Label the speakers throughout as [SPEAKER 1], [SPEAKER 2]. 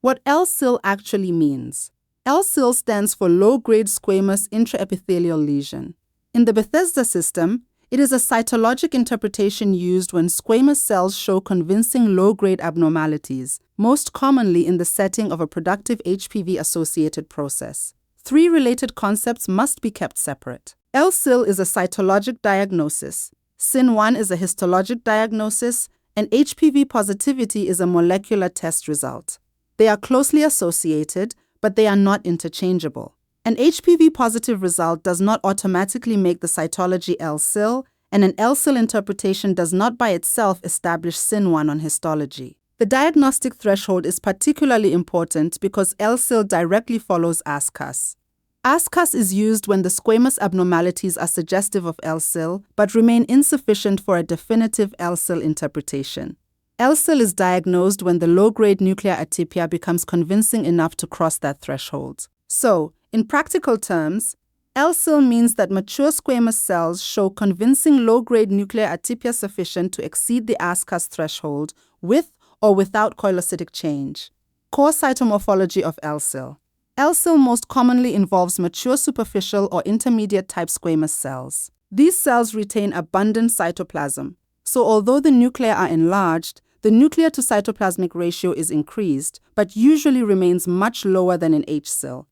[SPEAKER 1] What LSIL actually means. LSIL stands for low-grade squamous intraepithelial lesion. In the Bethesda System, it is a cytologic interpretation used when squamous cells show convincing low-grade abnormalities, most commonly in the setting of a productive HPV-associated process. Three related concepts must be kept separate. LSIL is a cytologic diagnosis, SIN1 is a histologic diagnosis, and HPV positivity is a molecular test result. They are closely associated, but they are not interchangeable. An HPV-positive result does not automatically make the cytology LSIL, and an LSIL interpretation does not by itself establish SIN1 on histology. The diagnostic threshold is particularly important because LSIL directly follows ASC-US. ASC-US is used when the squamous abnormalities are suggestive of LSIL but remain insufficient for a definitive LSIL interpretation. LSIL is diagnosed when the low-grade nuclear atypia becomes convincing enough to cross that threshold. So, in practical terms, LSIL means that mature squamous cells show convincing low-grade nuclear atypia sufficient to exceed the ASC-US threshold with or without koilocytic change. Core cytomorphology of LSIL. LSIL most commonly involves mature superficial or intermediate type squamous cells. These cells retain abundant cytoplasm, so although the nuclei are enlarged, the nuclear to cytoplasmic ratio is increased, but usually remains much lower than in HSIL.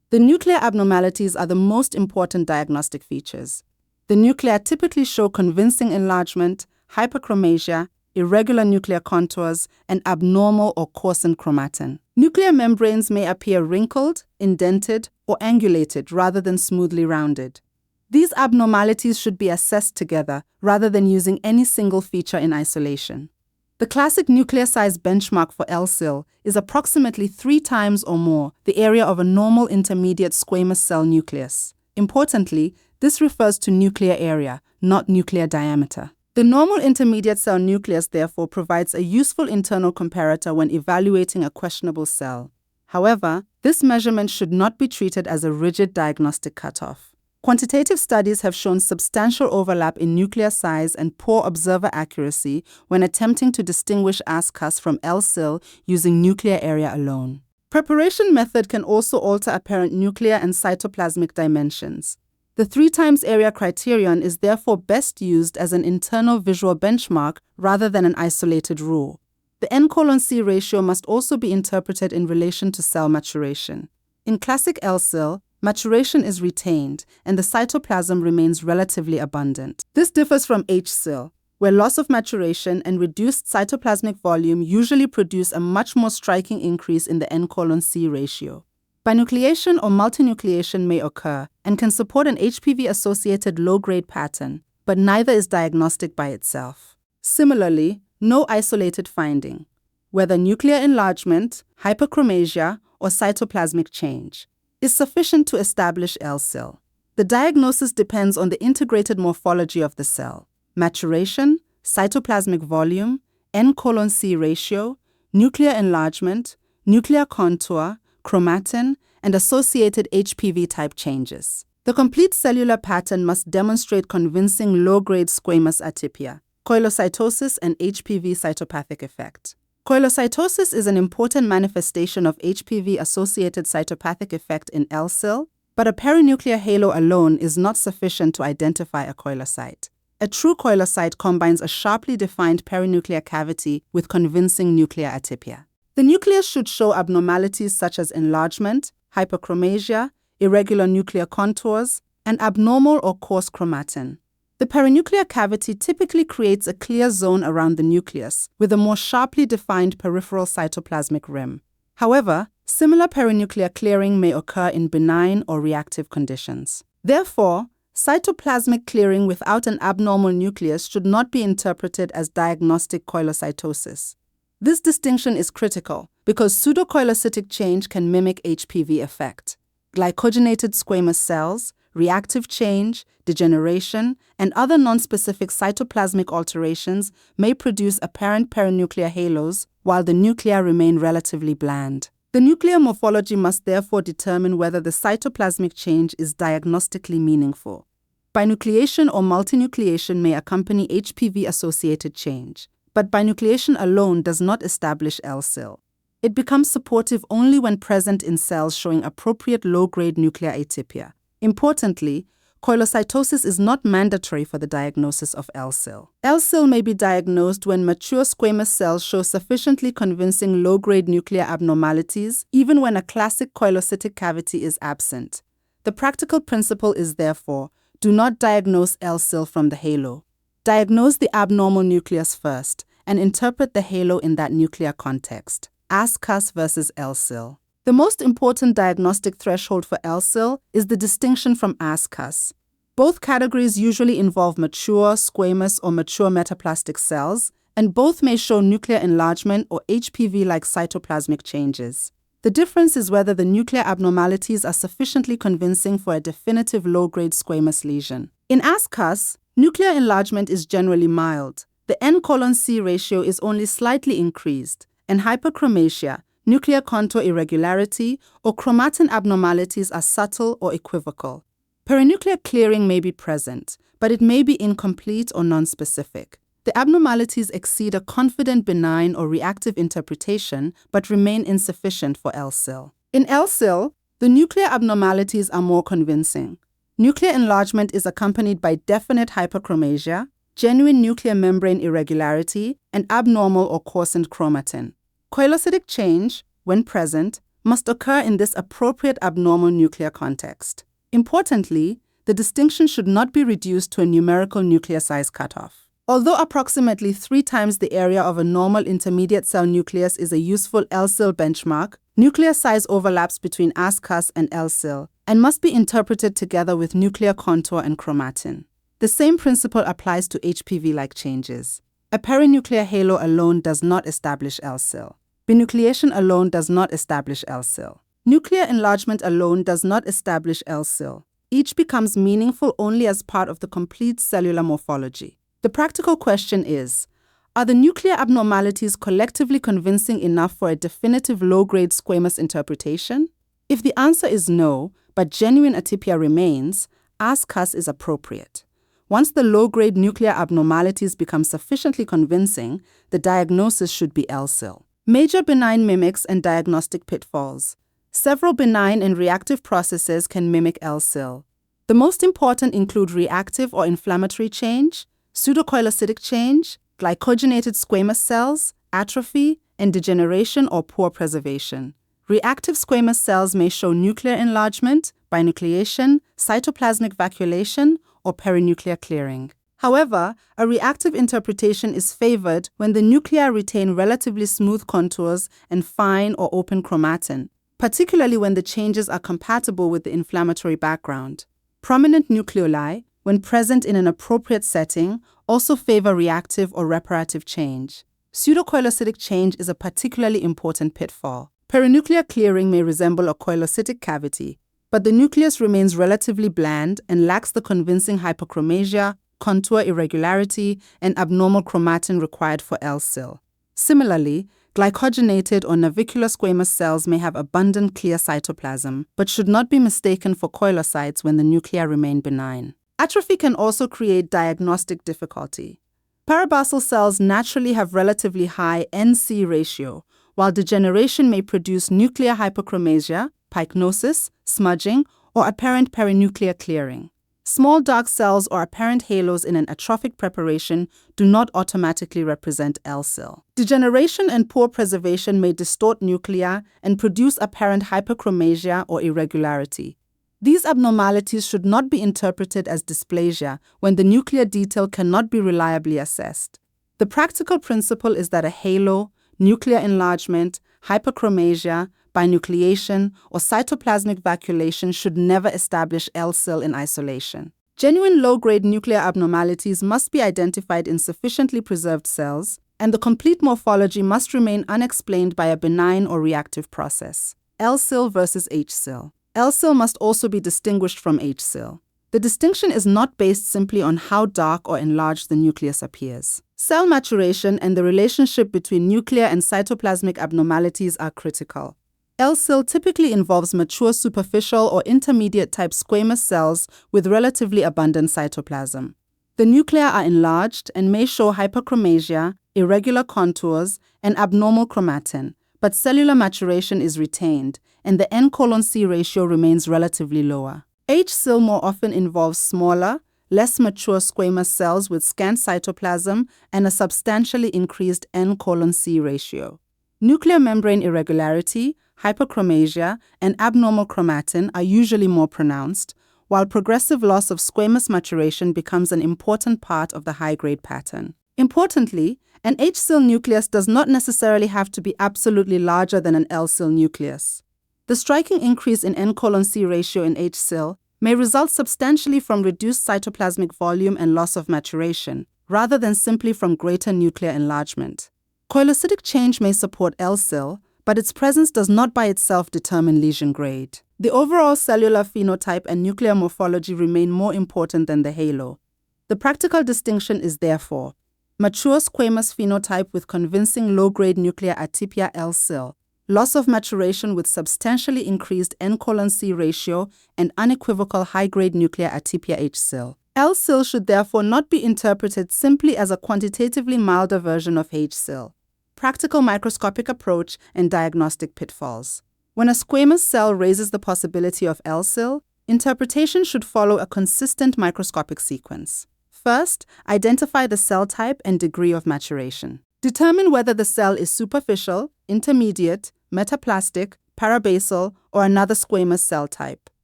[SPEAKER 1] The nuclear abnormalities are the most important diagnostic features. The nuclei typically show convincing enlargement, hyperchromasia, irregular nuclear contours, and abnormal or coarsened chromatin. Nuclear membranes may appear wrinkled, indented, or angulated rather than smoothly rounded. These abnormalities should be assessed together rather than using any single feature in isolation. The classic nuclear size benchmark for LSIL is approximately 3 times or more the area of a normal intermediate squamous cell nucleus. Importantly, this refers to nuclear area, not nuclear diameter. The normal intermediate cell nucleus, therefore, provides a useful internal comparator when evaluating a questionable cell. However, this measurement should not be treated as a rigid diagnostic cutoff. Quantitative studies have shown substantial overlap in nuclear size and poor observer accuracy when attempting to distinguish ASC-US from LSIL using nuclear area alone. Preparation method can also alter apparent nuclear and cytoplasmic dimensions. The 3 times area criterion is therefore best used as an internal visual benchmark rather than an isolated rule. The N:/C ratio must also be interpreted in relation to cell maturation. In classic LSIL, maturation is retained and the cytoplasm remains relatively abundant. This differs from HSIL, where loss of maturation and reduced cytoplasmic volume usually produce a much more striking increase in the N:/C ratio. Binucleation or multinucleation may occur and can support an HPV-associated low-grade pattern, but neither is diagnostic by itself. Similarly, no isolated finding, whether nuclear enlargement, hyperchromasia, or cytoplasmic change, is sufficient to establish LSIL. The diagnosis depends on the integrated morphology of the cell: maturation, cytoplasmic volume, N:/C ratio, nuclear enlargement, nuclear contour, chromatin, and associated HPV-type changes. The complete cellular pattern must demonstrate convincing low-grade squamous atypia, koilocytosis, and HPV cytopathic effect. Koilocytosis is an important manifestation of HPV-associated cytopathic effect in LSIL, but a perinuclear halo alone is not sufficient to identify a koilocyte. A true koilocyte combines a sharply defined perinuclear cavity with convincing nuclear atypia. The nucleus should show abnormalities such as enlargement, hyperchromasia, irregular nuclear contours, and abnormal or coarse chromatin. The perinuclear cavity typically creates a clear zone around the nucleus with a more sharply defined peripheral cytoplasmic rim. However, similar perinuclear clearing may occur in benign or reactive conditions. Therefore, cytoplasmic clearing without an abnormal nucleus should not be interpreted as diagnostic koilocytosis. This distinction is critical because pseudokoilocytic change can mimic HPV effect. Glycogenated squamous cells, reactive change, degeneration, and other nonspecific cytoplasmic alterations may produce apparent perinuclear halos while the nuclei remain relatively bland. The nuclear morphology must therefore determine whether the cytoplasmic change is diagnostically meaningful. Binucleation or multinucleation may accompany HPV-associated change, but binucleation alone does not establish LSIL. It becomes supportive only when present in cells showing appropriate low-grade nuclear atypia. Importantly, koilocytosis is not mandatory for the diagnosis of LSIL. LSIL may be diagnosed when mature squamous cells show sufficiently convincing low-grade nuclear abnormalities, even when a classic koilocytic cavity is absent. The practical principle is therefore, do not diagnose LSIL from the halo. Diagnose the abnormal nucleus first and interpret the halo in that nuclear context. ASC-US versus LSIL. The most important diagnostic threshold for LSIL is the distinction from ASC-US. Both categories usually involve mature, squamous, or mature metaplastic cells, and both may show nuclear enlargement or HPV-like cytoplasmic changes. The difference is whether the nuclear abnormalities are sufficiently convincing for a definitive low-grade squamous lesion. In ASC-US, nuclear enlargement is generally mild. The N:/C ratio is only slightly increased, and hyperchromasia, nuclear contour irregularity, or chromatin abnormalities are subtle or equivocal. Perinuclear clearing may be present, but it may be incomplete or nonspecific. The abnormalities exceed a confident benign or reactive interpretation but remain insufficient for LSIL. In LSIL, the nuclear abnormalities are more convincing. Nuclear enlargement is accompanied by definite hyperchromasia, genuine nuclear membrane irregularity, and abnormal or coarsened chromatin. Koilocytic change, when present, must occur in this appropriate abnormal nuclear context. Importantly, the distinction should not be reduced to a numerical nuclear size cutoff. Although approximately 3 times the area of a normal intermediate cell nucleus is a useful LSIL benchmark, nuclear size overlaps between ASC-US and LSIL and must be interpreted together with nuclear contour and chromatin. The same principle applies to HPV-like changes. A perinuclear halo alone does not establish LSIL. Binucleation alone does not establish LSIL. Nuclear enlargement alone does not establish LSIL. Each becomes meaningful only as part of the complete cellular morphology. The practical question is, are the nuclear abnormalities collectively convincing enough for a definitive low-grade squamous interpretation? If the answer is no, but genuine atypia remains, ASC-US is appropriate. Once the low-grade nuclear abnormalities become sufficiently convincing, the diagnosis should be LSIL. Major benign mimics and diagnostic pitfalls. Several benign and reactive processes can mimic LSIL. The most important include reactive or inflammatory change, pseudokoilocytic change, glycogenated squamous cells, atrophy, and degeneration or poor preservation. Reactive squamous cells may show nuclear enlargement, binucleation, cytoplasmic vacuolation, or perinuclear clearing. However, a reactive interpretation is favored when the nuclei retain relatively smooth contours and fine or open chromatin, particularly when the changes are compatible with the inflammatory background. Prominent nucleoli, when present in an appropriate setting, also favor reactive or reparative change. Pseudokoilocytic change is a particularly important pitfall. Perinuclear clearing may resemble a koilocytic cavity, but the nucleus remains relatively bland and lacks the convincing hyperchromasia, contour irregularity, and abnormal chromatin required for LSIL. Similarly, glycogenated or navicular squamous cells may have abundant clear cytoplasm, but should not be mistaken for koilocytes when the nuclei remain benign. Atrophy can also create diagnostic difficulty. Parabasal cells naturally have relatively high N:/C ratio, while degeneration may produce nuclear hyperchromasia, pycnosis, smudging, or apparent perinuclear clearing. Small dark cells or apparent halos in an atrophic preparation do not automatically represent LSIL. Degeneration and poor preservation may distort nuclei and produce apparent hyperchromasia or irregularity. These abnormalities should not be interpreted as dysplasia when the nuclear detail cannot be reliably assessed. The practical principle is that a halo, nuclear enlargement, hyperchromasia, binucleation, or cytoplasmic vacuolation should never establish LSIL in isolation. Genuine low-grade nuclear abnormalities must be identified in sufficiently preserved cells, and the complete morphology must remain unexplained by a benign or reactive process. LSIL versus HSIL. LSIL must also be distinguished from HSIL. The distinction is not based simply on how dark or enlarged the nucleus appears. Cell maturation and the relationship between nuclear and cytoplasmic abnormalities are critical. LSIL typically involves mature superficial or intermediate type squamous cells with relatively abundant cytoplasm. The nuclei are enlarged and may show hyperchromasia, irregular contours, and abnormal chromatin, but cellular maturation is retained, and the N:/C ratio remains relatively lower. HSIL more often involves smaller, less mature squamous cells with scant cytoplasm and a substantially increased N:/C ratio. Nuclear membrane irregularity, hyperchromasia, and abnormal chromatin are usually more pronounced, while progressive loss of squamous maturation becomes an important part of the high-grade pattern. Importantly, an HSIL nucleus does not necessarily have to be absolutely larger than an LSIL nucleus. The striking increase in N:/C ratio in HSIL may result substantially from reduced cytoplasmic volume and loss of maturation, rather than simply from greater nuclear enlargement. Koilocytic change may support LSIL, but its presence does not by itself determine lesion grade. The overall cellular phenotype and nuclear morphology remain more important than the halo. The practical distinction is therefore mature squamous phenotype with convincing low-grade nuclear atypia LSIL, loss of maturation with substantially increased N:/C ratio, and unequivocal high-grade nuclear atypia HSIL. LSIL should therefore not be interpreted simply as a quantitatively milder version of HSIL. Practical microscopic approach and diagnostic pitfalls. When a squamous cell raises the possibility of LSIL, interpretation should follow a consistent microscopic sequence. First, identify the cell type and degree of maturation. Determine whether the cell is superficial, intermediate, metaplastic, parabasal, or another squamous cell type.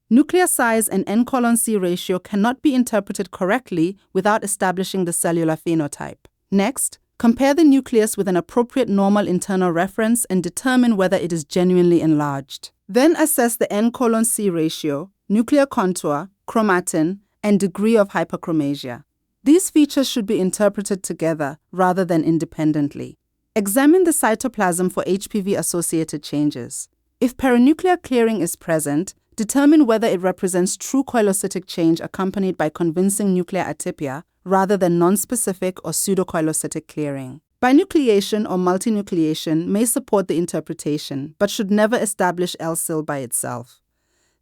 [SPEAKER 1] Nuclear size and N:/C ratio cannot be interpreted correctly without establishing the cellular phenotype. Next, compare the nucleus with an appropriate normal internal reference and determine whether it is genuinely enlarged. Then assess the N:/C ratio, nuclear contour, chromatin, and degree of hyperchromasia. These features should be interpreted together rather than independently. Examine the cytoplasm for HPV-associated changes. If perinuclear clearing is present, determine whether it represents true koilocytic change accompanied by convincing nuclear atypia rather than nonspecific or pseudokoilocytic clearing. Binucleation or multinucleation may support the interpretation, but should never establish LSIL by itself.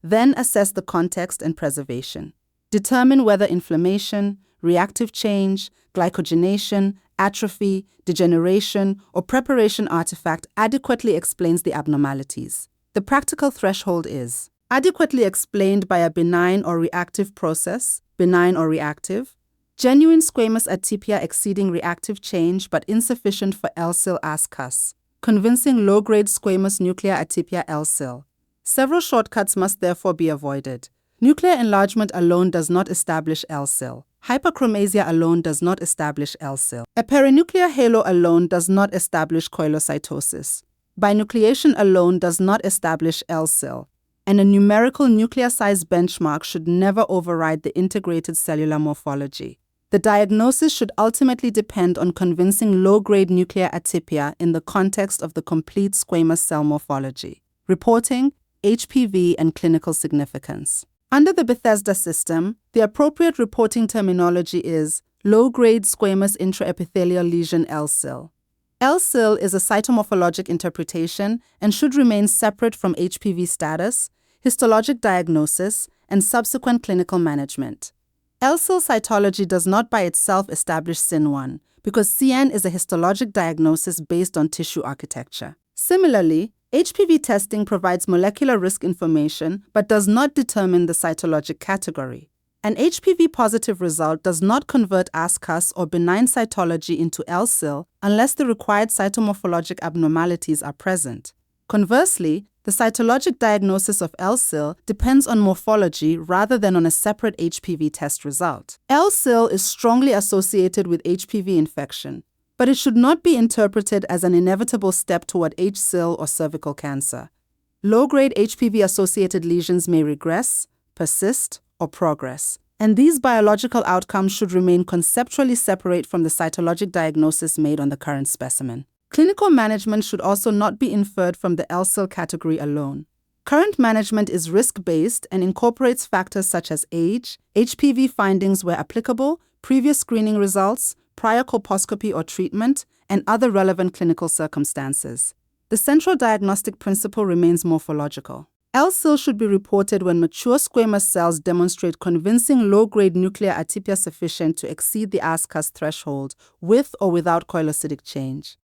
[SPEAKER 1] Then assess the context and preservation. Determine whether inflammation, reactive change, glycogenation, atrophy, degeneration, or preparation artifact adequately explains the abnormalities. The practical threshold is adequately explained by a benign or reactive process, benign or reactive, genuine squamous atypia exceeding reactive change but insufficient for LSIL ASC-US, convincing low-grade squamous nuclear atypia LSIL. Several shortcuts must therefore be avoided. Nuclear enlargement alone does not establish LSIL. Hyperchromasia alone does not establish LSIL. A perinuclear halo alone does not establish koilocytosis. Binucleation alone does not establish LSIL. And a numerical nuclear size benchmark should never override the integrated cellular morphology. The diagnosis should ultimately depend on convincing low-grade nuclear atypia in the context of the complete squamous cell morphology. Reporting, HPV, and clinical significance. Under the Bethesda System, the appropriate reporting terminology is low-grade squamous intraepithelial lesion LSIL. LSIL is a cytomorphologic interpretation and should remain separate from HPV status, histologic diagnosis, and subsequent clinical management. LSIL cytology does not by itself establish SIN1 because CN is a histologic diagnosis based on tissue architecture. Similarly, HPV testing provides molecular risk information but does not determine the cytologic category. An HPV-positive result does not convert ASC-US or benign cytology into LSIL unless the required cytomorphologic abnormalities are present. Conversely, the cytologic diagnosis of LSIL depends on morphology rather than on a separate HPV test result. LSIL is strongly associated with HPV infection, but it should not be interpreted as an inevitable step toward HSIL or cervical cancer. Low-grade HPV-associated lesions may regress, persist, or progress, and these biological outcomes should remain conceptually separate from the cytologic diagnosis made on the current specimen. Clinical management should also not be inferred from the LSIL category alone. Current management is risk-based and incorporates factors such as age, HPV findings where applicable, previous screening results, prior colposcopy or treatment, and other relevant clinical circumstances. The central diagnostic principle remains morphological. LSIL should be reported when mature squamous cells demonstrate convincing low-grade nuclear atypia sufficient to exceed the ASC-US threshold with or without koilocytic change.